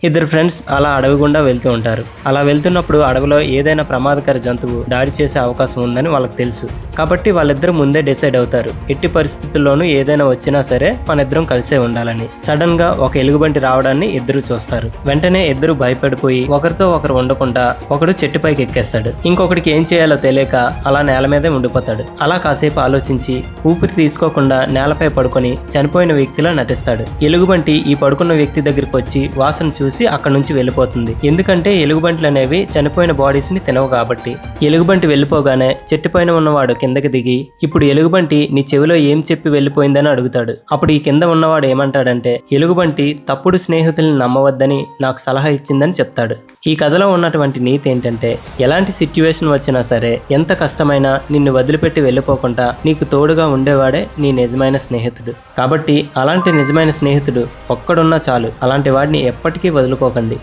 ఇద్దరు ఫ్రెండ్స్ అలా అడవి గుండా వెళ్తూ ఉంటారు. అలా వెళ్తున్నప్పుడు అడవిలో ఏదైనా ప్రమాదకర జంతువు దాడి చేసే అవకాశం ఉందని వాళ్ళకి తెలుసు. కాబట్టి వాళ్ళిద్దరూ ముందే డిసైడ్ అవుతారు, ఎట్టి పరిస్థితుల్లోనూ ఏదైనా వచ్చినా సరే మన ఇద్దరం కలిసే ఉండాలని. సడన్ గా ఒక ఎలుగుబంటి రావడాన్ని ఇద్దరు చూస్తారు. వెంటనే ఇద్దరు భయపడిపోయి ఒకరితో ఒకరు ఉండకుండా ఒకడు చెట్టు పైకి ఎక్కేస్తాడు. ఇంకొకడికి ఏం చేయాలో తెలియక అలా నేల మీదే ఉండిపోతాడు. అలా కాసేపు ఆలోచించి ఊపిరి తీసుకోకుండా నేలపై పడుకొని చనిపోయిన వ్యక్తిలా నటిస్తాడు. ఎలుగుబంటి ఈ పడుకున్న వ్యక్తి దగ్గరికి వచ్చి వాసన చూసి అక్కడ నుంచి వెళ్ళిపోతుంది. ఎందుకంటే ఎలుగుబంట్లు అనేవి చనిపోయిన బాడీస్ ని తినవు కాబట్టి. ఎలుగుబంటి వెళ్ళిపోగానే చెట్టు పైన ఉన్నవాడు కిందకి దిగి, ఇప్పుడు ఎలుగుబంటి నీ చెవిలో ఏం చెప్పి వెళ్ళిపోయిందని అడుగుతాడు. అప్పుడు ఈ కింద ఉన్నవాడు ఏమంటాడంటే, ఎలుగుబంటి తప్పుడు స్నేహితుల్ని నమ్మవద్దని నాకు సలహా ఇచ్చిందని చెప్తాడు. ఈ కథలో ఉన్నటువంటి నీతి ఏంటంటే, ఎలాంటి సిచ్యువేషన్ వచ్చినా సరే, ఎంత కష్టమైనా నిన్ను వదిలిపెట్టి వెళ్ళిపోకుండా నీకు తోడుగా ఉండేవాడే నీ నిజమైన స్నేహితుడు. కాబట్టి అలాంటి నిజమైన స్నేహితుడు ఒక్కడున్నా చాలు. అలాంటి వాడిని ఎప్పటికీ వదులుకోకండి.